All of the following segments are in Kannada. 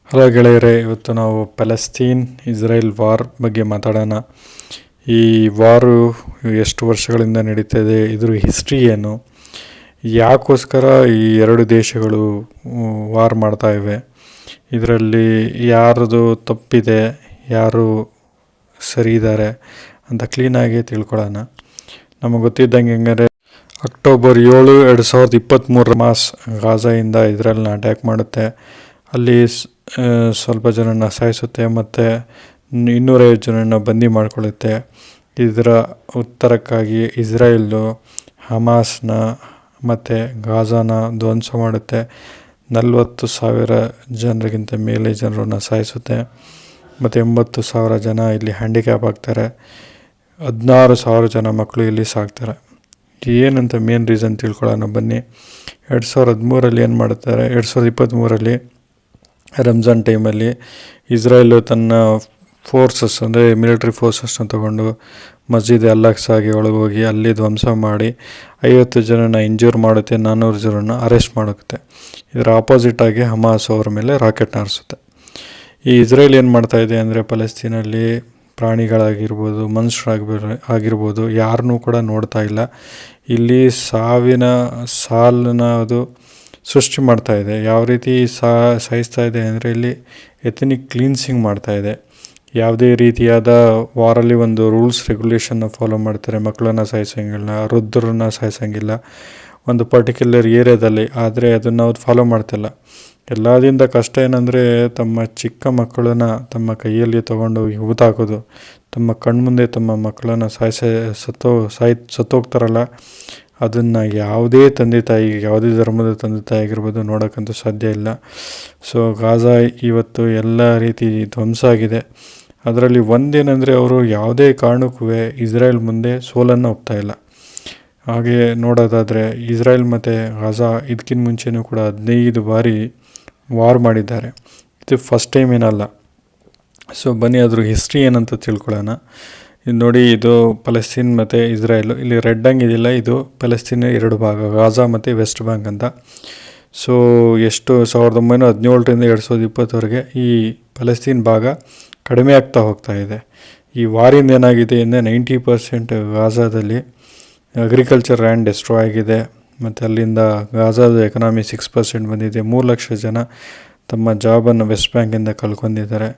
ಹಲೋ ಗೆಳೆಯರೆ, ಇವತ್ತು ನಾವು ಪ್ಯಾಲೆಸ್ತೀನ್ ಇಸ್ರೇಲ್ ವಾರ್ ಬಗ್ಗೆ ಮಾತಾಡೋಣ. ಈ ವಾರು ಎಷ್ಟು ವರ್ಷಗಳಿಂದ ನಡೀತಾ ಇದೆ, ಇದ್ರ ಹಿಸ್ಟ್ರಿ ಏನು, ಯಾಕೋಸ್ಕರ ಈ ಎರಡು ದೇಶಗಳು ವಾರ್ ಮಾಡ್ತಾ ಇವೆ, ಇದರಲ್ಲಿ ಯಾರದು ತಪ್ಪಿದೆ, ಯಾರು ಸರಿ ಇದ್ದಾರೆ ಅಂತ ಕ್ಲೀನಾಗಿ ತಿಳ್ಕೊಳ್ಳೋಣ. ನಮಗೆ ಗೊತ್ತಿದ್ದಂಗೆ ಹೆಂಗಂದರೆ ಅಕ್ಟೋಬರ್ 7, 2023 ಮಾಸ್ ಗಾಜಾಯಿಂದ ಇಸ್ರೇಲ್ನ ಅಟ್ಯಾಕ್ ಮಾಡುತ್ತೆ. ಅಲ್ಲಿ ಸ್ವಲ್ಪ ಜನನ ಸಾಯಿಸುತ್ತೆ ಮತ್ತು 250 ಜನನ ಬಂದಿ ಮಾಡಿಕೊಳ್ಳುತ್ತೆ. ಇದರ ಉತ್ತರಕ್ಕಾಗಿ ಇಸ್ರಾಯೇಲು ಹಮಾಸ್ನ ಮತ್ತು ಗಾಜಾನ ಧ್ವಂಸ ಮಾಡುತ್ತೆ. 40,000 ಜನರಿಗಿಂತ ಮೇಲೆ ಜನರನ್ನು ಸಾಯಿಸುತ್ತೆ ಮತ್ತು 80,000 ಜನ ಇಲ್ಲಿ ಹ್ಯಾಂಡಿಕ್ಯಾಪ್ ಆಗ್ತಾರೆ. 16,000 ಜನ ಮಕ್ಕಳು ಇಲ್ಲಿ ಸಾಕ್ತಾರೆ. ಏನಂತ ಮೇನ್ ರೀಸನ್ ತಿಳ್ಕೊಳ್ಳೋಣ ಬನ್ನಿ. 2013 ಏನು ಮಾಡ್ತಾರೆ, 2023 ರಂಜಾನ್ ಟೈಮಲ್ಲಿ ಇಸ್ರಾಯೇಲು ತನ್ನ ಫೋರ್ಸಸ್ ಅಂದರೆ ಮಿಲಿಟ್ರಿ ಫೋರ್ಸಸ್ನ ತಗೊಂಡು ಮಸ್ಜಿದ್ ಅಲ್-ಅಕ್ಸಾಗೆ ಒಳಗೋಗಿ ಅಲ್ಲಿ ಧ್ವಂಸ ಮಾಡಿ 50 ಜನನ ಇಂಜೂರ್ ಮಾಡುತ್ತೆ, 400 ಜನನ ಅರೆಸ್ಟ್ ಮಾಡುತ್ತೆ. ಇದರ ಆಪೋಸಿಟಾಗಿ ಹಮಾಸ್ ಅವ್ರ ಮೇಲೆ ರಾಕೆಟ್ ಹಾರಿಸುತ್ತೆ. ಈ ಇಸ್ರೇಲ್ ಏನು ಮಾಡ್ತಾಯಿದೆ ಅಂದರೆ ಪ್ಯಾಲೆಸ್ತೀನಲ್ಲಿ ಪ್ರಾಣಿಗಳಾಗಿರ್ಬೋದು, ಮನುಷ್ಯರಾಗಿರ್ಬೋದು ಯಾರನ್ನೂ ಕೂಡ ನೋಡ್ತಾ ಇಲ್ಲ. ಇಲ್ಲಿ ಸಾವಿನ ಸಾಲನ್ನ ಅದು ಸೃಷ್ಟಿ ಮಾಡ್ತಾಯಿದೆ. ಯಾವ ರೀತಿ ಸಾಯಿಸ್ತಾ ಇದೆ ಅಂದರೆ ಇಲ್ಲಿ ಎಥನಿಕ್ ಕ್ಲೀನ್ಸಿಂಗ್ ಮಾಡ್ತಾಯಿದೆ. ಯಾವುದೇ ರೀತಿಯಾದ ವಾರಲ್ಲಿ ಒಂದು ರೂಲ್ಸ್ ರೆಗ್ಯುಲೇಷನ್ನ ಫಾಲೋ ಮಾಡ್ತಾರೆ. ಮಕ್ಕಳನ್ನು ಸಾಯಿಸೋಂಗಿಲ್ಲ, ವೃದ್ಧರನ್ನ ಸಾಯಿಸೋಂಗಿಲ್ಲ ಒಂದು ಪರ್ಟಿಕ್ಯುಲರ್ ಏರಿಯಾದಲ್ಲಿ. ಆದರೆ ಅದನ್ನು ಅವ್ರು ಫಾಲೋ ಮಾಡ್ತಿಲ್ಲ. ಎಲ್ಲದಿಂದ ಕಷ್ಟ ಏನಂದರೆ ತಮ್ಮ ಚಿಕ್ಕ ಮಕ್ಕಳನ್ನು ತಮ್ಮ ಕೈಯಲ್ಲಿ ತೊಗೊಂಡು ಹೂತಾಕೋದು, ತಮ್ಮ ಕಣ್ಮುಂದೆ ತಮ್ಮ ಮಕ್ಕಳನ್ನು ಸತ್ತೋಗ್ತಾರಲ್ಲ, ಅದನ್ನು ಯಾವುದೇ ತಂದೆ ತಾಯಿ, ಯಾವುದೇ ಧರ್ಮದ ತಂದೆ ತಾಯಿ ಆಗಿರ್ಬೋದು ನೋಡೋಕ್ಕಂತೂ ಸಾಧ್ಯ ಇಲ್ಲ. ಸೊ ಗಾಜಾ ಇವತ್ತು ಎಲ್ಲ ರೀತಿ ಧ್ವಂಸ ಆಗಿದೆ. ಅದರಲ್ಲಿ ಒಂದೇನೆಂದರೆ ಅವರು ಯಾವುದೇ ಕಾರಣಕ್ಕೂ ಇಸ್ರೇಲ್ ಮುಂದೆ ಸೋಲನ್ನು ಒಪ್ತಾ ಇಲ್ಲ. ಹಾಗೆ ನೋಡೋದಾದರೆ ಇಸ್ರೇಲ್ ಮತ್ತು ಗಾಜಾ ಇದಕ್ಕಿಂತ ಮುಂಚೆನೂ ಕೂಡ 15 ಬಾರಿ ವಾರ್ ಮಾಡಿದ್ದಾರೆ. ಇದು ಫಸ್ಟ್ ಟೈಮ್ ಏನಲ್ಲ. ಸೊ ಬನ್ನಿ ಅದ್ರ ಹಿಸ್ಟ್ರಿ ಏನಂತ ತಿಳ್ಕೊಳ್ಳೋಣ. ಇದು ನೋಡಿ, ಇದು ಪ್ಯಾಲೆಸ್ತೀನ್ ಮತ್ತು ಇಸ್ರಾಯೇಲು. ಇಲ್ಲಿ ರೆಡ್ ಹಂಗಿದಿಲ್ಲ, ಇದು ಪ್ಯಾಲೆಸ್ತೀನ್ 2 ಭಾಗ, ಗಾಜಾ ಮತ್ತು ವೆಸ್ಟ್ ಬ್ಯಾಂಕ್ ಅಂತ. ಸೊ 1917 2020 ಈ ಪ್ಯಾಲೆಸ್ತೀನ್ ಭಾಗ ಕಡಿಮೆ ಆಗ್ತಾ ಹೋಗ್ತಾ ಇದೆ. ಈ ವಾರಿಂದ ಏನಾಗಿದೆ ಅಂದರೆ 90% ಗಾಜಾದಲ್ಲಿ ಅಗ್ರಿಕಲ್ಚರ್ ಲ್ಯಾಂಡ್ ಡೆಸ್ಟ್ರಾಯ್ ಆಗಿದೆ ಮತ್ತು ಅಲ್ಲಿಂದ ಗಾಜಾದ ಎಕನಾಮಿ 6% ಬಂದಿದೆ. 3 ಲಕ್ಷ ಜನ ತಮ್ಮ ಜಾಬನ್ನು ವೆಸ್ಟ್ ಬ್ಯಾಂಕಿಂದ ಕಳ್ಕೊಂಡಿದ್ದಾರೆ.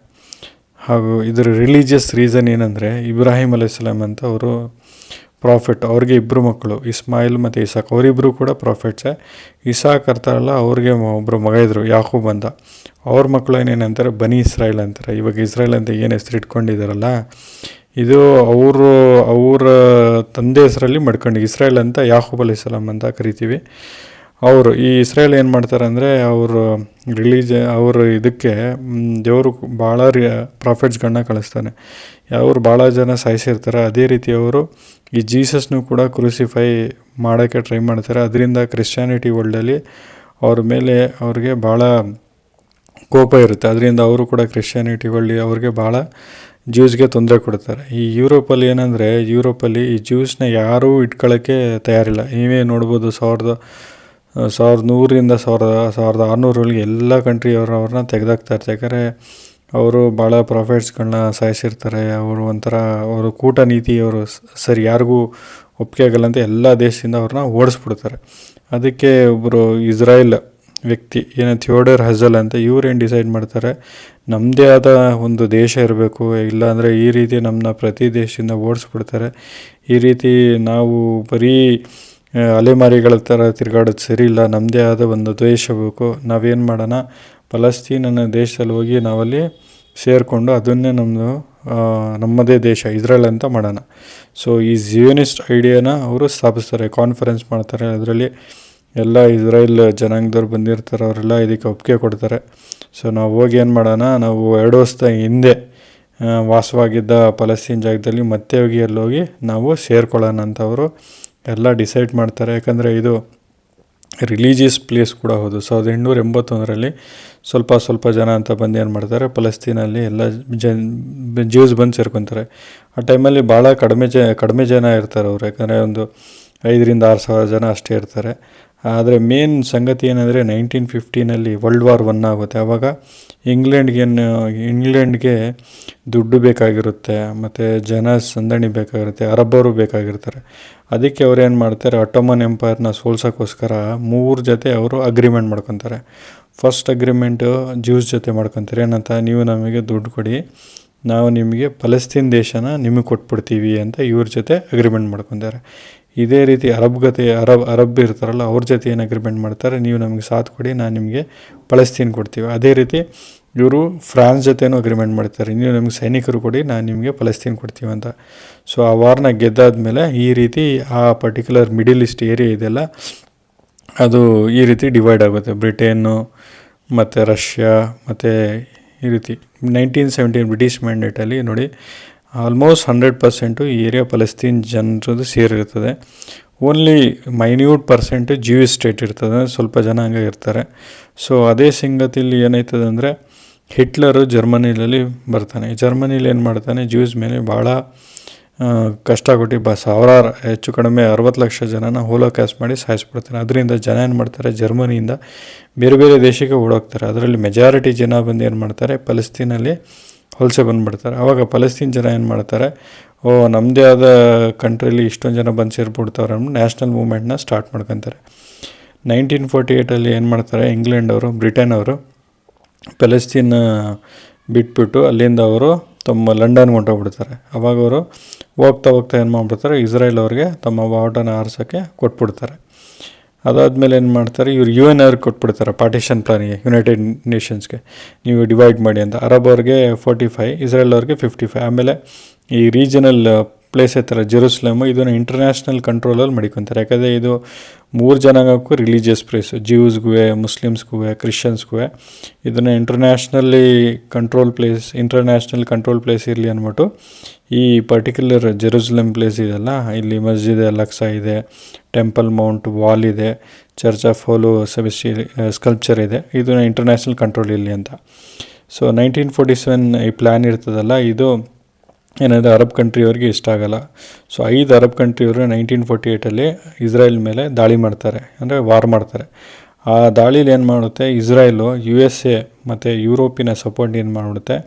ಹಾಗೂ ಇದರ ರಿಲಿಜಿಯಸ್ ರೀಸನ್ ಏನಂದರೆ ಇಬ್ರಾಹಿಂ ಅಲೈಹಿಸ್ಸಲಾಮ್ ಅಂತ ಅವರು ಪ್ರಾಫಿಟ್, ಅವ್ರಿಗೆ 2 ಮಕ್ಕಳು ಇಸ್ಮಾಯಿಲ್ ಮತ್ತು ಇಸಾಕ್, ಅವರಿಬ್ಬರು ಕೂಡ ಪ್ರಾಫಿಟ್ಸೇ. ಇಸಾಕ್ ಇರ್ತಾರಲ್ಲ, ಅವ್ರಿಗೆ ಒಬ್ಬರು ಮಗ ಇದ್ದರು ಯಾಕೂಬ್ ಅಂತ. ಅವ್ರ ಮಕ್ಕಳು ಏನೇನಂತಾರೆ ಬನಿ ಇಸ್ರಾಯೇಲ್ ಅಂತಾರೆ. ಇವಾಗ ಇಸ್ರಾಯೇಲ್ ಅಂತ ಏನು ಹೆಸರು ಇಟ್ಕೊಂಡಿದ್ದಾರಲ್ಲ, ಇದು ಅವರ ತಂದೆ ಹೆಸರಲ್ಲಿ ಮಾಡ್ಕೊಂಡು ಇಸ್ರಾಯೇಲ್ ಅಂತ ಯಾಕೂಬ್ ಅಲೈಹಿಸ್ಸಲಾಮ್ ಅಂತ ಕರಿತೀವಿ. ಅವರು ಈ ಇಸ್ರೇಲ್ ಏನು ಮಾಡ್ತಾರೆ ಅಂದರೆ ಅವರು ಅವರು ಇದಕ್ಕೆ ದೇವರು ಭಾಳ ಪ್ರಾಫಿಟ್ಸ್ಗಳನ್ನ ಕಳಿಸ್ತಾನೆ. ಅವರು ಭಾಳ ಜನ ಸಾಯಿಸಿರ್ತಾರೆ. ಅದೇ ರೀತಿ ಅವರು ಈ ಜೀಸಸ್ನು ಕೂಡ ಕ್ರೂಸಿಫೈ ಮಾಡೋಕ್ಕೆ ಟ್ರೈ ಮಾಡ್ತಾರೆ. ಅದರಿಂದ ಕ್ರಿಶ್ಚಿಯಾನಿಟಿ ವರ್ಲ್ಡಲ್ಲಿ ಅವ್ರ ಮೇಲೆ ಅವ್ರಿಗೆ ಭಾಳ ಕೋಪ ಇರುತ್ತೆ. ಅದರಿಂದ ಅವರು ಕೂಡ ಕ್ರಿಶ್ಚಿಯಾನಿಟಿ ವರ್ಲ್ಡ್ ಅವ್ರಿಗೆ ಭಾಳ ಜ್ಯೂಸ್ಗೆ ತೊಂದರೆ ಕೊಡ್ತಾರೆ. ಈ ಯುರೋಪಲ್ಲಿ ಏನಂದರೆ ಯುರೋಪಲ್ಲಿ ಈ ಜ್ಯೂಸ್ನ ಯಾರೂ ಇಟ್ಕೊಳ್ಳೋಕ್ಕೆ ತಯಾರಿಲ್ಲ. ನೀವೇ ನೋಡ್ಬೋದು 1100ರಿಂದ 1600 ಎಲ್ಲ ಕಂಟ್ರಿ ಅವ್ರನ್ನ ತೆಗೆದಾಕ್ತಾರೆ. ಯಾಕಂದರೆ ಅವರು ಭಾಳ ಪ್ರಾಫಿಟ್ಸ್ಗಳನ್ನ ಸಾಯಿಸಿರ್ತಾರೆ. ಅವರು ಒಂಥರ ಅವರು ಕೂಟ ನೀತಿ ಅವರು ಸರಿ ಯಾರಿಗೂ ಒಪ್ಪಿಗೆ ಆಗಲ್ಲ ಅಂತ ಎಲ್ಲ ದೇಶದಿಂದ ಅವ್ರನ್ನ ಓಡಿಸ್ಬಿಡ್ತಾರೆ. ಅದಕ್ಕೆ ಒಬ್ಬರು ಇಸ್ರಾಯೇಲ್ ವ್ಯಕ್ತಿ ಥಿಯೋಡರ್ ಹೆರ್ಜಲ್ ಅಂತ ಇವ್ರೇನು ಡಿಸೈಡ್ ಮಾಡ್ತಾರೆ, ನಮ್ಮದೇ ಆದ ಒಂದು ದೇಶ ಇರಬೇಕು, ಇಲ್ಲಾಂದರೆ ಈ ರೀತಿ ನಮ್ಮನ್ನ ಪ್ರತಿ ದೇಶದಿಂದ ಓಡಿಸ್ಬಿಡ್ತಾರೆ. ಈ ರೀತಿ ನಾವು ಬರೀ ಅಲೆಮಾರಿಗಳ ಥರ ತಿರುಗಾಡೋದು ಸರಿ ಇಲ್ಲ, ನಮ್ಮದೇ ಆದ ಒಂದು ದೇಶ ಬೇಕು. ನಾವೇನು ಮಾಡೋಣ, ಪ್ಯಾಲೆಸ್ತೀನ್ ಅನ್ನೋ ದೇಶದಲ್ಲಿ ಹೋಗಿ ನಾವಲ್ಲಿ ಸೇರಿಕೊಂಡು ಅದನ್ನೇ ನಮ್ಮದೇ ದೇಶ ಇಸ್ರೇಲ್ ಅಂತ ಮಾಡೋಣ. ಸೊ ಈ ಝಿಯೋನಿಸ್ಟ್ ಐಡಿಯಾನ ಅವರು ಸ್ಥಾಪಿಸ್ತಾರೆ, ಕಾನ್ಫರೆನ್ಸ್ ಮಾಡ್ತಾರೆ. ಅದರಲ್ಲಿ ಎಲ್ಲ ಇಸ್ರೇಲ್ ಜನಾಂಗದವ್ರು ಬಂದಿರ್ತಾರೆ, ಅವರೆಲ್ಲ ಇದಕ್ಕೆ ಒಪ್ಪಿಗೆ ಕೊಡ್ತಾರೆ. ಸೊ ನಾವು ಹೋಗಿ ಏನು ಮಾಡೋಣ, ನಾವು 2 ವರ್ಷದ ಹಿಂದೆ ವಾಸವಾಗಿದ್ದ ಪ್ಯಾಲೆಸ್ತೀನ್ ಜಾಗದಲ್ಲಿ ಮತ್ತೆ ಹೋಗಿ ಅಲ್ಲೋಗಿ ನಾವು ಸೇರ್ಕೊಳ್ಳೋಣ ಅಂತ ಅವರು ಎಲ್ಲ ಡಿಸೈಡ್ ಮಾಡ್ತಾರೆ. ಯಾಕಂದರೆ ಇದು ರಿಲಿಜಿಯಸ್ ಪ್ಲೇಸ್ ಕೂಡ ಹೌದು. 1881 ಸ್ವಲ್ಪ ಜನ ಅಂತ ಬಂದು ಏನು ಮಾಡ್ತಾರೆ, ಪ್ಯಾಲೆಸ್ತೀನಲ್ಲಿ ಎಲ್ಲ ಜ್ಯೂಸ್ ಬಂದು ಸೇರ್ಕೊತಾರೆ. ಆ ಟೈಮಲ್ಲಿ ಭಾಳ ಕಡಿಮೆ ಜನ ಇರ್ತಾರೆ ಅವರು. ಯಾಕಂದರೆ ಒಂದು 5,000 to 6,000 ಜನ ಅಷ್ಟೇ ಇರ್ತಾರೆ. ಆದರೆ ಮೇನ್ ಸಂಗತಿ ಏನಂದರೆ 1915 ವರ್ಲ್ಡ್ ವಾರ್ 1 ಆಗುತ್ತೆ. ಆವಾಗ ಇಂಗ್ಲೆಂಡ್ಗೆ ದುಡ್ಡು ಬೇಕಾಗಿರುತ್ತೆ, ಮತ್ತು ಜನ ಸಂದಣಿ ಬೇಕಾಗಿರುತ್ತೆ, ಅರಬ್ಬರು ಬೇಕಾಗಿರ್ತಾರೆ. ಅದಕ್ಕೆ ಅವ್ರು ಏನು ಮಾಡ್ತಾರೆ, ಅಟೋಮನ್ ಎಂಪೈರ್ನ ಸೋಲ್ಸೋಕ್ಕೋಸ್ಕರ 3 ಜೊತೆ ಅವರು ಅಗ್ರಿಮೆಂಟ್ ಮಾಡ್ಕೊತಾರೆ. ಫಸ್ಟ್ ಅಗ್ರಿಮೆಂಟು ಜ್ಯೂಸ್ ಜೊತೆ ಮಾಡ್ಕೊತಾರೆ. ಏನಂತ, ನೀವು ನಮಗೆ ದುಡ್ಡು ಕೊಡಿ, ನಾವು ನಿಮಗೆ ಫಲಸ್ತೀನ್ ದೇಶನ ನಿಮಗೆ ಕೊಟ್ಬಿಡ್ತೀವಿ ಅಂತ ಇವ್ರ ಜೊತೆ ಅಗ್ರಿಮೆಂಟ್ ಮಾಡ್ಕೊತಾರೆ. ಇದೇ ರೀತಿ ಅರಬ್ ಇರ್ತಾರಲ್ಲ, ಅವ್ರ ಜೊತೆ ಏನು ಅಗ್ರಿಮೆಂಟ್ ಮಾಡ್ತಾರೆ, ನೀವು ನಮಗೆ ಸಾಥ್ ಕೊಡಿ, ನಾನು ನಿಮಗೆ ಫಲಸ್ತೀನ್ ಕೊಡ್ತೀವಿ. ಅದೇ ರೀತಿ ಇವರು ಫ್ರಾನ್ಸ್ ಜೊತೆನೂ ಅಗ್ರಿಮೆಂಟ್ ಮಾಡ್ತಾರೆ, ನೀವು ನಮಗೆ ಸೈನಿಕರು ಕೊಡಿ, ನಾನು ನಿಮಗೆ ಫಲಸ್ತೀನ್ ಕೊಡ್ತೀವಿ ಅಂತ. ಸೊ ಆ ವಾರ್ನ ಗೆದ್ದಾದ್ಮೇಲೆ ಈ ರೀತಿ ಆ ಪರ್ಟಿಕ್ಯುಲರ್ ಮಿಡಿಲ್ ಈಸ್ಟ್ ಏರಿಯಾ ಇದೆಯಲ್ಲ, ಅದು ಈ ರೀತಿ ಡಿವೈಡ್ ಆಗುತ್ತೆ. ಬ್ರಿಟೇನು ಮತ್ತು ರಷ್ಯಾ ಮತ್ತು ಈ ರೀತಿ 1917 ಬ್ರಿಟಿಷ್ ಮ್ಯಾಂಡೇಟಲ್ಲಿ ನೋಡಿ ಆಲ್ಮೋಸ್ಟ್ 100% ಈ ಏರಿಯಾ ಫಲಸ್ತೀನ್ ಜನರದ್ದು ಸೇರಿರ್ತದೆ. Only minute percent Jewish state ಇರ್ತದೆ, ಸ್ವಲ್ಪ ಜನ ಹಂಗೆ ಇರ್ತಾರೆ. ಸೊ ಅದೇ ಸಂಗತಿಯಲ್ಲಿ ಏನಾಯ್ತದೆ ಅಂದರೆ, ಹಿಟ್ಲರು ಜರ್ಮನಿಯಲ್ಲಿ ಬರ್ತಾನೆ. ಜರ್ಮನಿಲಿ ಏನು ಮಾಡ್ತಾನೆ, ಜ್ಯೂಸ್ ಮೇಲೆ ಭಾಳ ಕಷ್ಟ ಕೊಟ್ಟು ಸಾವಿರಾರು, ಹೆಚ್ಚು ಕಡಿಮೆ 60 ಲಕ್ಷ ಜನನ ಹೋಲೋಕಾಸ್ಟ್ ಮಾಡಿ ಸಾಯಿಸ್ಬಿಡ್ತಾನೆ. ಅದರಿಂದ ಜನ ಏನು ಮಾಡ್ತಾರೆ, ಜರ್ಮನಿಯಿಂದ ಬೇರೆ ಬೇರೆ ದೇಶಕ್ಕೆ ಓಡೋಗ್ತಾರೆ. ಅದರಲ್ಲಿ ಮೆಜಾರಿಟಿ ಜನ ಬಂದು ಏನು ಮಾಡ್ತಾರೆ, ಫಲಸ್ತೀನಲ್ಲಿ ವಲಸೆ ಬಂದುಬಿಡ್ತಾರೆ. ಆವಾಗ ಫಲಸ್ತೀನ್ ಜನ ಏನು ಮಾಡ್ತಾರೆ, ನಮ್ಮದೇ ಆದ ಕಂಟ್ರಿಲಿ ಇಷ್ಟೊಂದು ಜನ ಬಂದು ಸೇರಿಬಿಡ್ತಾವ್ರೆ ಅಂದ್ಬಿಟ್ಟು ನ್ಯಾಷನಲ್ ಮೂವ್ಮೆಂಟ್ನ ಸ್ಟಾರ್ಟ್ ಮಾಡ್ಕೊತಾರೆ. 1948 ಏನು ಮಾಡ್ತಾರೆ, ಇಂಗ್ಲೆಂಡ್ ಅವರು, ಬ್ರಿಟನ್ ಅವರು ಫಲಸ್ತೀನ್ ಬಿಟ್ಬಿಟ್ಟು ಅಲ್ಲಿಂದ ಅವರು ತಮ್ಮ ಲಂಡನ್ಗೆ ಹೊಂಟೋಗ್ಬಿಡ್ತಾರೆ. ಅವಾಗ ಅವರು ಹೋಗ್ತಾ ಏನು ಮಾಡಿಬಿಡ್ತಾರೆ, ಇಸ್ರೇಲ್ ಅವ್ರಿಗೆ ತಮ್ಮ ಬಾವುಟನ ಆರಿಸೋಕ್ಕೆ ಕೊಟ್ಬಿಡ್ತಾರೆ. ಅದಾದಮೇಲೆ ಏನು ಮಾಡ್ತಾರೆ, ಇವ್ರು UN ಅವ್ರಿಗೆ ಕೊಟ್ಬಿಡ್ತಾರೆ ಪಾರ್ಟಿಷನ್ ಪ್ಲಾನಿಗೆ, ಯುನೈಟೆಡ್ ನೇಷನ್ಸ್ಗೆ ನೀವು ಡಿವೈಡ್ ಮಾಡಿ ಅಂತ. ಅರಬ್ ಅವ್ರಿಗೆ 45, ಇಸ್ರೇಲ್ ಅವ್ರಿಗೆ 55. ಆಮೇಲೆ ಈ ರೀಜನಲ್ ಪ್ಲೇಸ್ ಐತಲ್ಲ ಜೆರೂಸಲೇಮು, ಇದನ್ನು ಇಂಟರ್ನ್ಯಾಷನಲ್ ಕಂಟ್ರೋಲಲ್ಲಿ ಮಡಿಕೊತಾರೆ. ಯಾಕಂದರೆ ಇದು 3 ಜನಾಂಗಕ್ಕೂ ರಿಲಿಜಿಯಸ್ ಪ್ಲೇಸು, ಜ್ಯೂಸ್ಗೂ, ಮುಸ್ಲಿಮ್ಸ್ಗೂ, ಕ್ರಿಶ್ಚಿಯನ್ಸ್ಗೂ. ಇದನ್ನು ಇಂಟರ್ನ್ಯಾಷನಲ್ ಕಂಟ್ರೋಲ್ ಪ್ಲೇಸ್ ಇರಲಿ ಅಂದ್ಬಿಟ್ಟು ಈ ಪರ್ಟಿಕ್ಯುಲರ್ ಜೆರೂಸಲೇಮ್ ಪ್ಲೇಸ್ ಇದೆಯಲ್ಲ, ಇಲ್ಲಿ ಮಸ್ಜಿದ್ ಅಲ್-ಅಕ್ಸಾ ಇದೆ, ಟೆಂಪಲ್ ಮೌಂಟ್ ವಾಲ್ ಇದೆ, ಚರ್ಚ್ ಆಫ್ ಹೋಲಿ ಸೆಬಸ್ಟಿಯನ್ ಸ್ಕಲ್ಪ್ಚರ್ ಇದೆ, ಇದನ್ನು ಇಂಟರ್ನ್ಯಾಷನಲ್ ಕಂಟ್ರೋಲ್ ಇರಲಿ ಅಂತ. ಸೊ 1947 ಈ ಪ್ಲ್ಯಾನ್ ಇರ್ತದಲ್ಲ, ಇದು ಏನಂದರೆ ಅರಬ್ ಕಂಟ್ರಿಯವ್ರಿಗೆ ಇಷ್ಟ ಆಗೋಲ್ಲ. ಸೊ 5 ಅರಬ್ ಕಂಟ್ರಿಯವರು 1948 ಇಸ್ರೇಲ್ ಮೇಲೆ ದಾಳಿ ಮಾಡ್ತಾರೆ, ಅಂದರೆ ವಾರ್ ಮಾಡ್ತಾರೆ. ಆ ದಾಳೀಲಿ ಏನು ಮಾಡುತ್ತೆ, ಇಸ್ರೇಲು USA ಮತ್ತು ಯುರೋಪಿನ ಸಪೋರ್ಟ್ ಏನು ಮಾಡಿಬಿಡುತ್ತೆ,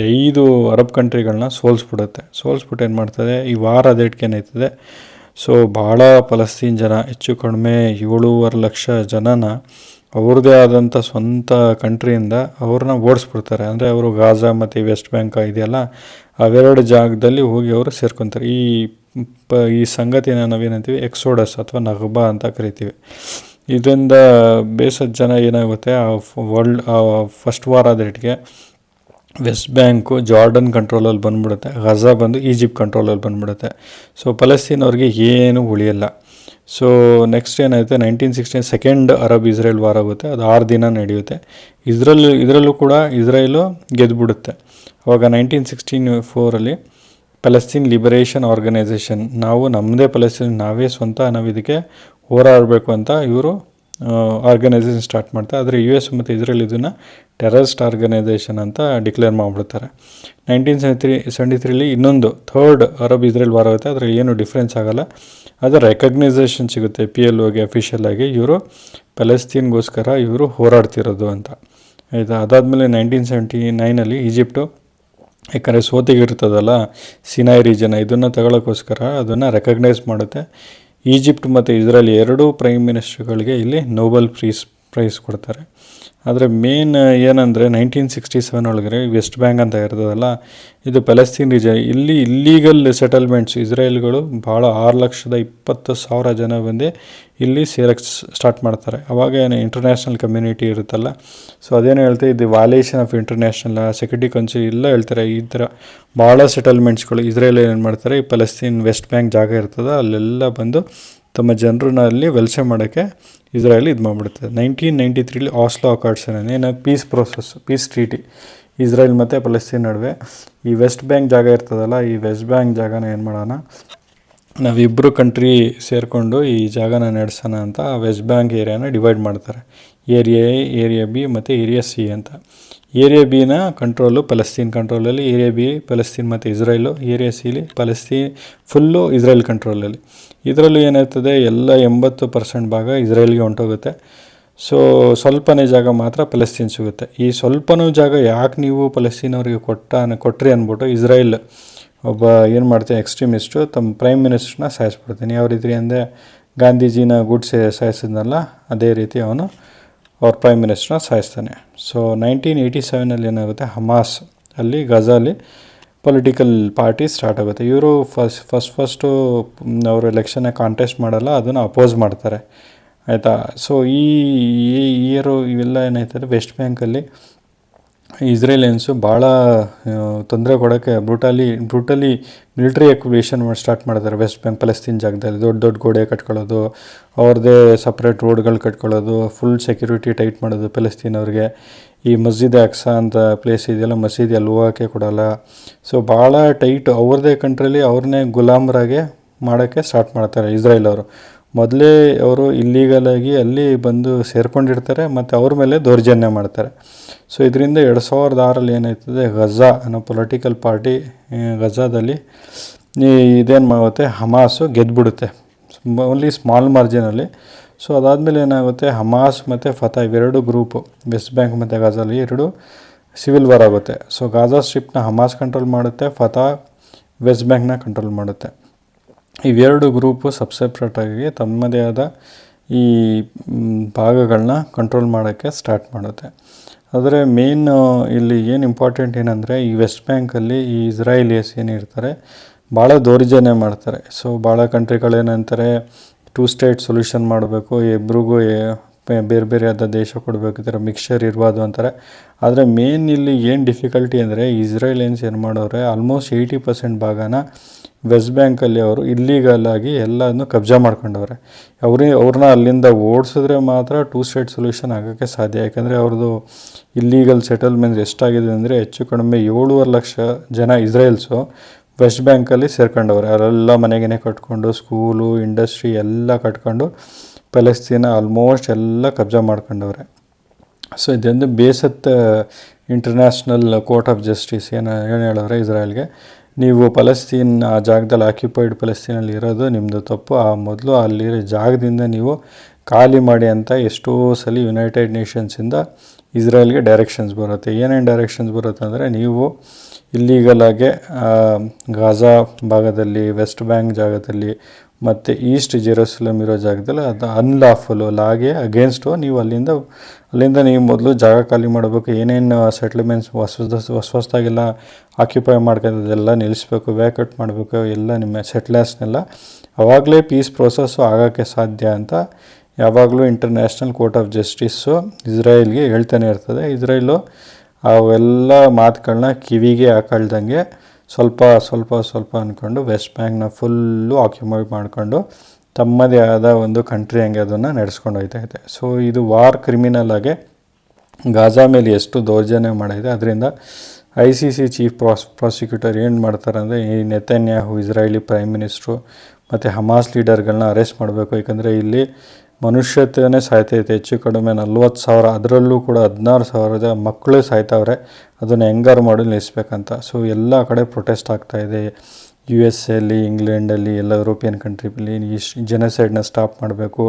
5 ಅರಬ್ ಕಂಟ್ರಿಗಳನ್ನ ಸೋಲಿಸ್ಬಿಟ್ಟು ಏನು ಮಾಡ್ತದೆ, ಈ ವಾರ್ ಅದಕ್ಕೆ ಏನಾಯ್ತದೆ. ಸೊ ಭಾಳ ಫಲಸ್ತೀನ್ ಜನ, ಹೆಚ್ಚು ಕಡಿಮೆ 7.5 ಲಕ್ಷ ಜನನ ಅವ್ರದ್ದೇ ಆದಂಥ ಸ್ವಂತ ಕಂಟ್ರಿಯಿಂದ ಅವ್ರನ್ನ ಓಡಿಸ್ಬಿಡ್ತಾರೆ. ಅಂದರೆ ಅವರು ಗಾಜಾ ಮತ್ತು ವೆಸ್ಟ್ ಬ್ಯಾಂಕ್ ಇದೆಯಲ್ಲ, ಅವೆರಡು ಜಾಗದಲ್ಲಿ ಹೋಗಿ ಅವರು ಸೇರ್ಕೊತಾರೆ. ಈ ಸಂಗತಿನ ನಾವೇನಂತೀವಿ, ಎಕ್ಸೋಡಸ್ ಅಥವಾ ನಗ್ಬಾ ಅಂತ ಕರಿತೀವಿ. ಇದರಿಂದ ಬೇಸದ ಜನ ಏನಾಗುತ್ತೆ, ಫಸ್ಟ್ ವಾರ್ ಆದಟ್ಟಿಗೆ ವೆಸ್ಟ್ ಬ್ಯಾಂಕು ಜಾರ್ಡನ್ ಕಂಟ್ರೋಲಲ್ಲಿ ಬಂದುಬಿಡುತ್ತೆ, ಗಜಾ ಬಂದು ಈಜಿಪ್ಟ್ ಕಂಟ್ರೋಲಲ್ಲಿ ಬಂದುಬಿಡುತ್ತೆ. ಸೊ ಫಲಸ್ತೀನ್ ಅವ್ರಿಗೆ ಏನು ಉಳಿಯಲ್ಲ. ಸೊ ನೆಕ್ಸ್ಟ್ ಏನಾಗುತ್ತೆ, 1916 ಸೆಕೆಂಡ್ ಅರಬ್ ಇಸ್ರೇಲ್ ವಾರ್ ಆಗುತ್ತೆ. ಅದು 6 ದಿನ ನಡೆಯುತ್ತೆ. ಇದರಲ್ಲೂ ಕೂಡ ಇಸ್ರೇಲು ಗೆದ್ದುಬಿಡುತ್ತೆ. ಅವಾಗ 1964 ಫಲಸ್ತೀನ್ ಲಿಬರೇಷನ್ ಆರ್ಗನೈಸೇಷನ್, ನಾವು ನಮ್ಮದೇ ಫಲಸ್ತೀನ್ ನಾವೇ ನಾವು ಇದಕ್ಕೆ ಹೋರಾಡಬೇಕು ಅಂತ ಇವರು ಆರ್ಗನೈಸೇಷನ್ ಸ್ಟಾರ್ಟ್ ಮಾಡ್ತಾರೆ. ಆದರೆ US ಮತ್ತು ಇಸ್ರೇಲ್ ಇದನ್ನು ಟೆರರಿಸ್ಟ್ ಆರ್ಗನೈಸೇಷನ್ ಅಂತ ಡಿಕ್ಲೇರ್ ಮಾಡಿಬಿಡ್ತಾರೆ. 1973 ಇನ್ನೊಂದು ಥರ್ಡ್ ಅರಬ್ ಇಸ್ರೇಲ್ ವಾರ್ ಆಗುತ್ತೆ. ಅದರಲ್ಲಿ ಏನು ಡಿಫ್ರೆನ್ಸ್ ಆಗೋಲ್ಲ, ಅದರ ರೆಕಗ್ನೈಸೇಷನ್ ಸಿಗುತ್ತೆ PLOಗೆ ಅಫಿಷಿಯಲ್ ಆಗಿ, ಇವರು ಫಲಸ್ತೀನ್ಗೋಸ್ಕರ ಇವರು ಹೋರಾಡ್ತಿರೋದು ಅಂತ. ಆಯಿತಾ. ಅದಾದಮೇಲೆ 1979 ಈಜಿಪ್ಟು, ಯಾಕಂದರೆ ಸೋತಿಗಿರ್ತದಲ್ಲ ಸಿನಾಯ್ ರೀಜನ್, ಇದನ್ನು ತಗೊಳ್ಳೋಕ್ಕೋಸ್ಕರ ಅದನ್ನು ರೆಕಗ್ನೈಸ್ ಮಾಡುತ್ತೆ. ಈಜಿಪ್ಟ್ ಮತ್ತು ಇಸ್ರೇಲ್ 2 ಪ್ರೈಮ್ ಮಿನಿಸ್ಟರ್ಗಳಿಗೆ ಇಲ್ಲಿ ನೋಬೆಲ್ ಪ್ರೈಸ್ ಕೊಡ್ತಾರೆ. ಆದರೆ ಮೇನ್ ಏನಂದರೆ 1967 ಒಳಗಡೆ ವೆಸ್ಟ್ ಬ್ಯಾಂಕ್ ಅಂತ ಇರ್ತದಲ್ಲ, ಇದು ಫಲಸ್ತೀನ್ ರೀಜನ್. ಇಲ್ಲಿ ಇಲ್ಲೀಗಲ್ ಸೆಟಲ್ಮೆಂಟ್ಸ್ ಇಸ್ರೇಲ್ಗಳು ಭಾಳ 6,20,000 ಜನ ಬಂದು ಇಲ್ಲಿ ಸೇರಕ್ಕೆ ಸ್ಟಾರ್ಟ್ ಮಾಡ್ತಾರೆ. ಅವಾಗ ಏನು ಇಂಟರ್ನ್ಯಾಷನಲ್ ಕಮ್ಯುನಿಟಿ ಇರುತ್ತಲ್ಲ, ಸೊ ಅದೇನು ಹೇಳ್ತಾರೆ, ಇದು ವಾಲೇಷನ್ ಆಫ್ ಇಂಟರ್ನ್ಯಾಷನಲ್ ಸೆಕ್ಯೂರಿಟಿ ಕೌನ್ಸಿಲ್ ಎಲ್ಲ ಹೇಳ್ತಾರೆ. ಈ ಥರ ಭಾಳ ಸೆಟಲ್ಮೆಂಟ್ಸ್ಗಳು ಇಸ್ರೇಲ್ ಏನು ಮಾಡ್ತಾರೆ, ಈ ಫಲಸ್ತೀನ್ ವೆಸ್ಟ್ ಬ್ಯಾಂಕ್ ಜಾಗ ಇರ್ತದೆ ಅಲ್ಲೆಲ್ಲ ಬಂದು ತಮ್ಮ ಜನರನ್ನ ಅಲ್ಲಿ ವಲಸೆ ಮಾಡೋಕ್ಕೆ ಇಸ್ರೇಲ್ ಇದು ಮಾಡಿಬಿಡುತ್ತೆ. 1993 ಆಸ್ಲೋ ಅಕಾರ್ಡ್ಸ್ ಏನು ಪೀಸ್ ಟ್ರೀಟಿ ಇಸ್ರೇಲ್ ಮತ್ತು ಫಲಸ್ತೀನ್ ನಡುವೆ. ಈ ವೆಸ್ಟ್ ಬ್ಯಾಂಕ್ ಜಾಗ ಇರ್ತದಲ್ಲ, ಈ ವೆಸ್ಟ್ ಬ್ಯಾಂಕ್ ಜಾಗನ ಏನು ಮಾಡೋಣ, ನಾವಿಬ್ಬರು ಕಂಟ್ರಿ ಸೇರಿಕೊಂಡು ಈ ಜಾಗನ ನಡೆಸೋಣ ಅಂತ ವೆಸ್ಟ್ ಬ್ಯಾಂಕ್ ಏರಿಯಾನ ಡಿವೈಡ್ ಮಾಡ್ತಾರೆ. ಏರಿಯಾ ಎ, ಏರಿಯಾ ಬಿ ಮತ್ತು ಏರಿಯಾ ಸಿ ಅಂತ. ಏರಿಯಾ ಬಿನ ಕಂಟ್ರೋಲು ಪಲಸ್ತೀನ್ ಕಂಟ್ರೋಲಲ್ಲಿ, ಏರಿಯಾ ಬಿ ಪಲಸ್ತೀನ್ ಮತ್ತು ಇಸ್ರೇಲು, ಏರಿಯಾ ಸಿಲಿ ಪಲಸ್ತೀನ್ ಫುಲ್ಲು ಇಸ್ರೇಲ್ ಕಂಟ್ರೋಲಲ್ಲಿ. ಇದರಲ್ಲೂ ಏನಾಗ್ತದೆ, ಎಲ್ಲ 80% ಭಾಗ ಇಸ್ರೇಲ್ಗೆ ಹೊಂಟೋಗುತ್ತೆ. ಸೊ ಸ್ವಲ್ಪನೇ ಜಾಗ ಮಾತ್ರ ಪಲಸ್ತೀನ್ ಸಿಗುತ್ತೆ. ಈ ಸ್ವಲ್ಪನೂ ಜಾಗ ಯಾಕೆ ನೀವು ಪಲಸ್ತೀನ್ ಅವರಿಗೆ ಕೊಟ್ರಿ ಅಂದ್ಬಿಟ್ಟು ಇಸ್ರೇಲ್ ಒಬ್ಬ ಏನು ಮಾಡ್ತೀನಿ ಎಕ್ಸ್ಟ್ರೀಮಿಸ್ಟು ತಮ್ಮ ಪ್ರೈಮ್ ಮಿನಿಸ್ಟ್ರನ್ನ ಸಾಯಿಸ್ಬಿಡ್ತೀನಿ. ಯಾವ ರೀತಿ ಅಂದರೆ ಗಾಂಧೀಜಿನ ಗುಡ್ಸೆ ಸಾಯಿಸಿದ್ನಲ್ಲ, ಅದೇ ರೀತಿ ಅವನು ಅವ್ರ ಪ್ರೈಮ್ ಮಿನಿಸ್ಟ್ರನ್ನ ಸಾಯಿಸ್ತಾನೆ. ಸೊ 1987 ಏನಾಗುತ್ತೆ, ಹಮಾಸ್ ಅಲ್ಲಿ ಗಜಾಲಿ ಪೊಲಿಟಿಕಲ್ ಪಾರ್ಟಿ ಸ್ಟಾರ್ಟ್ ಆಗುತ್ತೆ. ಇವರು ಫಸ್ಟು ಅವರು ಎಲೆಕ್ಷನ್ನ ಕಾಂಟೆಸ್ಟ್ ಮಾಡಲ್ಲ, ಅದನ್ನು ಅಪೋಸ್ ಮಾಡ್ತಾರೆ, ಆಯಿತಾ. ಸೊ ಈ ಇಯರು ಇವೆಲ್ಲ ಏನಾಯ್ತದೆ, ವೆಸ್ಟ್ ಬ್ಯಾಂಕಲ್ಲಿ ಇಸ್ರೇಲಿಯನ್ಸು ಭಾಳ ತೊಂದರೆ ಕೊಡೋಕ್ಕೆ ಬ್ರೂಟಲಿ ಮಿಲಿಟ್ರಿ ಆಕ್ಯುಪೇಷನ್ ಸ್ಟಾರ್ಟ್ ಮಾಡ್ತಾರೆ ವೆಸ್ಟ್ ಬ್ಯಾಂಕ್ ಪಲಸ್ತೀನ್ ಜಾಗದಲ್ಲಿ. ದೊಡ್ಡ ದೊಡ್ಡ ಗೋಡೆ ಕಟ್ಕೊಳ್ಳೋದು, ಅವ್ರದ್ದೇ ಸಪ್ರೇಟ್ ರೋಡ್ಗಳು ಕಟ್ಕೊಳ್ಳೋದು, ಫುಲ್ ಸೆಕ್ಯೂರಿಟಿ ಟೈಟ್ ಮಾಡೋದು ಪಲಸ್ತೀನ್ ಅವ್ರಿಗೆ. ಈ ಮಸ್ಜಿದ್ ಅಕ್ಸಾ ಅಂತ ಪ್ಲೇಸ್ ಇದೆಯಲ್ಲ, ಮಸೀದಿ ಅಲ್ಲಿ ಹೋಗೋಕ್ಕೆ ಕೊಡೋಲ್ಲ. ಸೊ ಭಾಳ ಟೈಟ್ ಅವ್ರದ್ದೇ ಕಂಟ್ರೀಲಿ ಅವ್ರನ್ನೇ ಗುಲಾಮರಾಗೆ ಮಾಡೋಕ್ಕೆ ಸ್ಟಾರ್ಟ್ ಮಾಡ್ತಾರೆ ಇಸ್ರೇಲ್ ಅವರು. ಮೊದಲೇ ಅವರು ಇಲ್ಲೀಗಲಾಗಿ ಅಲ್ಲಿ ಬಂದು ಸೇರ್ಕೊಂಡಿರ್ತಾರೆ ಮತ್ತು ಅವ್ರ ಮೇಲೆ ದೌರ್ಜನ್ಯ ಮಾಡ್ತಾರೆ. ಸೊ ಇದರಿಂದ 2006 ಏನಾಯ್ತದೆ, ಗಜಾ ಅನ್ನೋ ಪೊಲಿಟಿಕಲ್ ಪಾರ್ಟಿ ಗಜಾದಲ್ಲಿ ಇದೇನು ಮಾಡುತ್ತೆ, ಹಮಾಸು ಗೆದ್ದುಬಿಡುತ್ತೆ ಓನ್ಲಿ ಸ್ಮಾಲ್ ಮಾರ್ಜಿನಲ್ಲಿ. ಸೊ ಅದಾದಮೇಲೆ ಏನಾಗುತ್ತೆ, ಹಮಾಸ್ ಮತ್ತು ಫತಾ ಇವೆರಡು ಗ್ರೂಪು, ವೆಸ್ಟ್ ಬ್ಯಾಂಕ್ ಮತ್ತು ಗಾಜಾಲಿ ಎರಡು ಸಿವಿಲ್ ವಾರ್ ಆಗುತ್ತೆ. ಸೊ ಗಾಜಾ ಸ್ಟ್ರಿಪ್ನ ಹಮಾಸ್ ಕಂಟ್ರೋಲ್ ಮಾಡುತ್ತೆ, ಫತಾ ವೆಸ್ಟ್ ಬ್ಯಾಂಕ್ನ ಕಂಟ್ರೋಲ್ ಮಾಡುತ್ತೆ. ಇವೆರಡು ಗ್ರೂಪು ಸಪ್ರೇಟಾಗಿ ತಮ್ಮದೇ ಆದ ಈ ಭಾಗಗಳನ್ನ ಕಂಟ್ರೋಲ್ ಮಾಡೋಕ್ಕೆ ಸ್ಟಾರ್ಟ್ ಮಾಡುತ್ತೆ. ಆದರೆ ಮೇನ್ ಇಲ್ಲಿ ಏನು ಇಂಪಾರ್ಟೆಂಟ್ ಏನಂದರೆ, ಈ ವೆಸ್ಟ್ ಬ್ಯಾಂಕಲ್ಲಿ ಈ ಇಸ್ರಾಯೇಲಿಯಸ್ ಏನಿರ್ತಾರೆ ಭಾಳ ದೌರ್ಜನ್ಯ ಮಾಡ್ತಾರೆ. ಸೊ ಭಾಳ ಕಂಟ್ರಿಗಳೇನಂತಾರೆ 2 ಸ್ಟೇಟ್ ಸೊಲ್ಯೂಷನ್ ಮಾಡಬೇಕು, ಇಬ್ರಿಗೂ ಬೇರೆ ಬೇರೆ ಆದ ದೇಶ ಕೊಡಬೇಕು, ಈ ಥರ ಮಿಕ್ಸ್ಚರ್ ಇರ್ಬೋದು ಅಂತಾರೆ. ಆದರೆ ಮೇನ್ ಇಲ್ಲಿ ಏನು ಡಿಫಿಕಲ್ಟಿ ಅಂದರೆ, ಇಸ್ರೇಲಿಯನ್ಸ್ ಏನು ಮಾಡೋರೆ, ಆಲ್ಮೋಸ್ಟ್ 80% ಭಾಗನ ವೆಸ್ಟ್ ಬ್ಯಾಂಕಲ್ಲಿ ಅವರು ಇಲ್ಲೀಗಲಾಗಿ ಎಲ್ಲದನ್ನು ಕಬ್ಜಾ ಮಾಡ್ಕೊಂಡವ್ರೆ. ಅವ್ರನ್ನ ಅಲ್ಲಿಂದ ಓಡಿಸಿದ್ರೆ ಮಾತ್ರ 2 ಸ್ಟೇಟ್ ಸೊಲ್ಯೂಷನ್ ಆಗೋಕ್ಕೆ ಸಾಧ್ಯ. ಯಾಕಂದರೆ ಅವ್ರದ್ದು ಇಲ್ಲೀಗಲ್ ಸೆಟಲ್ಮೆಂಟ್ಸ್ ಎಷ್ಟಾಗಿದೆ ಅಂದರೆ, ಹೆಚ್ಚು ಕಡಿಮೆ 7.5 ಲಕ್ಷ ಜನ ಇಸ್ರೇಲ್ಸು ವೆಸ್ಟ್ ಬ್ಯಾಂಕಲ್ಲಿ ಸೇರ್ಕೊಂಡವ್ರೆ. ಅವರೆಲ್ಲ ಮನೆಗೇ ಕಟ್ಕೊಂಡು, ಸ್ಕೂಲು, ಇಂಡಸ್ಟ್ರಿ ಎಲ್ಲ ಕಟ್ಕೊಂಡು ಪಲಸ್ತೀನ ಆಲ್ಮೋಸ್ಟ್ ಎಲ್ಲ ಕಬ್ಜಾ ಮಾಡ್ಕೊಂಡವ್ರೆ. ಸೊ ಇದೊಂದು ಬೇಸತ್ತ ಇಂಟರ್ನ್ಯಾಷನಲ್ ಕೋರ್ಟ್ ಆಫ್ ಜಸ್ಟಿಸ್ ಏನು ಹೇಳೋರೆ ಇಸ್ರಾಯೇಲ್ಗೆ, ನೀವು ಪಲಸ್ತೀನ್ ಆ ಜಾಗದಲ್ಲಿ ಆಕ್ಯುಪೈಡ್ ಪಲಸ್ತೀನಲ್ಲಿ ಇರೋದು ನಿಮ್ಮದು ತಪ್ಪು, ಆ ಮೊದಲು ಅಲ್ಲಿರೋ ಜಾಗದಿಂದ ನೀವು ಖಾಲಿ ಮಾಡಿ ಅಂತ ಎಷ್ಟೋ ಸಲ ಯುನೈಟೆಡ್ ನೇಷನ್ಸಿಂದ ಇಸ್ರಾಯೇಲ್ಗೆ ಡೈರೆಕ್ಷನ್ಸ್ ಬರುತ್ತೆ. ಏನೇನು ಡೈರೆಕ್ಷನ್ಸ್ ಬರುತ್ತೆ ಅಂದರೆ, ನೀವು ಇಲ್ಲೀಗಲಾಗೆ ಗಾಜಾ ಭಾಗದಲ್ಲಿ, ವೆಸ್ಟ್ ಬ್ಯಾಂಕ್ ಜಾಗದಲ್ಲಿ ಮತ್ತು ಈಸ್ಟ್ ಜೆರೂಸಲಮ್ ಇರೋ ಜಾಗದಲ್ಲಿ ಅದು ಅನ್ಲಾಫುಲ್ಲು, ಲಾಗೆ ಅಗೇನ್ಸ್ಟು. ನೀವು ಅಲ್ಲಿಂದ ನೀವು ಮೊದಲು ಜಾಗ ಖಾಲಿ ಮಾಡಬೇಕು. ಏನೇನು ಸೆಟ್ಲ್ಮೆಂಟ್ಸ್ ಹೊಸದಾಗೆಲ್ಲ ಆಕ್ಯುಪೈ ಮಾಡ್ಕೊಳ್ಳೋದೆಲ್ಲ ನಿಲ್ಲಿಸ್ಬೇಕು, ವ್ಯಾಕೌಟ್ ಮಾಡಬೇಕು ಎಲ್ಲ ನಿಮ್ಮ ಸೆಟ್ಲರ್ಸ್ನೆಲ್ಲ. ಆವಾಗಲೇ ಪೀಸ್ ಪ್ರೋಸೆಸ್ಸು ಆಗೋಕ್ಕೆ ಸಾಧ್ಯ ಅಂತ ಯಾವಾಗಲೂ ಇಂಟರ್ನ್ಯಾಷನಲ್ ಕೋರ್ಟ್ ಆಫ್ ಜಸ್ಟಿಸ್ಸು ಇಸ್ರಾಯೇಲ್ಗೆ ಹೇಳ್ತಾನೆ ಇರ್ತದೆ. ಇಸ್ರಾಯೇಲು ಅವೆಲ್ಲ ಮಾತುಗಳನ್ನ ಕಿವಿಗೆ ಹಾಕೊಳ್ದಂಗೆ ಸ್ವಲ್ಪ ಅಂದ್ಕೊಂಡು ವೆಸ್ಟ್ ಬ್ಯಾಂಕ್ನ ಫುಲ್ಲು ಆಕ್ಯುಪೈ ಮಾಡಿಕೊಂಡು ತಮ್ಮದೇ ಆದ ಒಂದು ಕಂಟ್ರಿ ಹಂಗೆ ಅದನ್ನು ನಡೆಸ್ಕೊಂಡು ಹೋಗ್ತಾಯಿದೆ. ಸೊ ಇದು ವಾರ್ ಕ್ರಿಮಿನಲ್ ಆಗಿ ಗಾಜಾ ಮೇಲೆ ಎಷ್ಟು ದೌರ್ಜನ್ಯ ಮಾಡಿದೆ. ಅದರಿಂದ ICC ಚೀಫ್ ಪ್ರಾಸಿಕ್ಯೂಟರ್ ಏನು ಮಾಡ್ತಾರೆ ಅಂದರೆ, ಈ ನೆತನ್ಯಾಹು ಇಸ್ರಾಯೇಲಿ ಪ್ರೈಮ್ ಮಿನಿಸ್ಟ್ರು ಮತ್ತು ಹಮಾಸ್ ಲೀಡರ್ಗಳನ್ನ ಅರೆಸ್ಟ್ ಮಾಡಬೇಕು. ಯಾಕಂದರೆ ಇಲ್ಲಿ ಮನುಷ್ಯತ್ವನೇ ಸಾಯ್ತೈತೆ. ಹೆಚ್ಚು ಕಡಿಮೆ 40,000, ಅದರಲ್ಲೂ ಕೂಡ 16,000 ಮಕ್ಕಳು ಸಾಯ್ತವ್ರೆ. ಅದನ್ನು ಹೆಂಗಾರು ಮಾಡಿ ನಿಲ್ಲಿಸ್ಬೇಕಂತ. ಸೊ ಎಲ್ಲ ಕಡೆ ಪ್ರೊಟೆಸ್ಟ್ ಆಗ್ತಾಯಿದೆ. USA, ಇಂಗ್ಲೆಂಡಲ್ಲಿ, ಎಲ್ಲ ಯುರೋಪಿಯನ್ ಕಂಟ್ರಿಲಿ ಈ ಜೆನೋಸೈಡ್ನ ಸ್ಟಾಪ್ ಮಾಡಬೇಕು,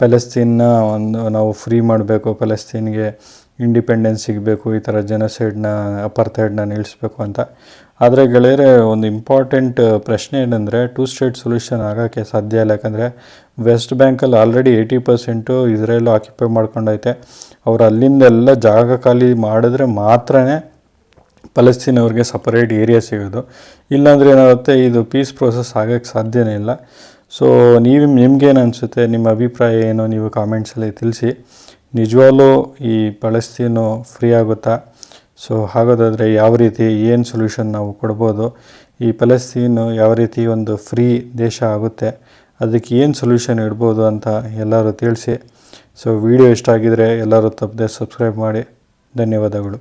ಪ್ಯಾಲೆಸ್ತೀನ್ನ ನಾವು ಫ್ರೀ ಮಾಡಬೇಕು, ಪ್ಯಾಲೆಸ್ತೀನ್ಗೆ ಇಂಡಿಪೆಂಡೆನ್ಸ್ ಸಿಗಬೇಕು, ಈ ಥರ ಜೆನೋಸೈಡ್ನ ಅಪಾರ್ಥೈಡ್ನ ನಿಲ್ಲಿಸಬೇಕು ಅಂತ. ಆದರೆ ಗೆಳೆಯರೆ, ಒಂದು ಇಂಪಾರ್ಟೆಂಟ್ ಪ್ರಶ್ನೆ ಏನಂದರೆ, 2 ಸ್ಟೇಟ್ ಸೊಲ್ಯೂಷನ್ ಆಗೋಕ್ಕೆ ಸಾಧ್ಯ ಇಲ್ಲ. ಯಾಕಂದರೆ ವೆಸ್ಟ್ ಬ್ಯಾಂಕಲ್ಲಿ ಆಲ್ರೆಡಿ 80% ಇಸ್ರೇಲ್ ಆಕ್ಯುಪೈ ಮಾಡ್ಕೊಂಡೈತೆ. ಅವರು ಅಲ್ಲಿಂದೆಲ್ಲ ಜಾಗ ಖಾಲಿ ಮಾಡಿದ್ರೆ ಮಾತ್ರ ಪಲಸ್ತೀನ್ ಅವ್ರಿಗೆ ಸಪರೇಟ್ ಏರಿಯಾ ಸಿಗೋದು. ಇಲ್ಲಾಂದರೆ ಏನಾಗುತ್ತೆ, ಇದು ಪೀಸ್ ಪ್ರೋಸೆಸ್ ಆಗೋಕ್ಕೆ ಸಾಧ್ಯನೇ ಇಲ್ಲ. ಸೊ ನಿಮ್ಗೇನು ಅನಿಸುತ್ತೆ, ನಿಮ್ಮ ಅಭಿಪ್ರಾಯ ಏನು, ನೀವು ಕಾಮೆಂಟ್ಸಲ್ಲಿ ತಿಳಿಸಿ. ನಿಜವಾಗ್ಲೂ ಈ ಪಲಸ್ತೀನು ಫ್ರೀ ಆಗುತ್ತಾ? ಸೊ ಹಾಗೋದಾದರೆ ಯಾವ ರೀತಿ, ಏನು ಸೊಲ್ಯೂಷನ್ ನಾವು ಕೊಡ್ಬೋದು? ಈ ಪಲಸ್ತೀನು ಯಾವ ರೀತಿ ಒಂದು ಫ್ರೀ ದೇಶ ಆಗುತ್ತೆ, ಅದಕ್ಕೆ ಏನು ಸೊಲ್ಯೂಷನ್ ಇಡ್ಬೋದು ಅಂತ ಎಲ್ಲರೂ ತಿಳಿಸಿ. ಸೊ ವಿಡಿಯೋ ಇಷ್ಟ ಆಗಿದರೆ ಎಲ್ಲರೂ ತಪ್ಪದೆ ಸಬ್ಸ್ಕ್ರೈಬ್ ಮಾಡಿ. ಧನ್ಯವಾದಗಳು.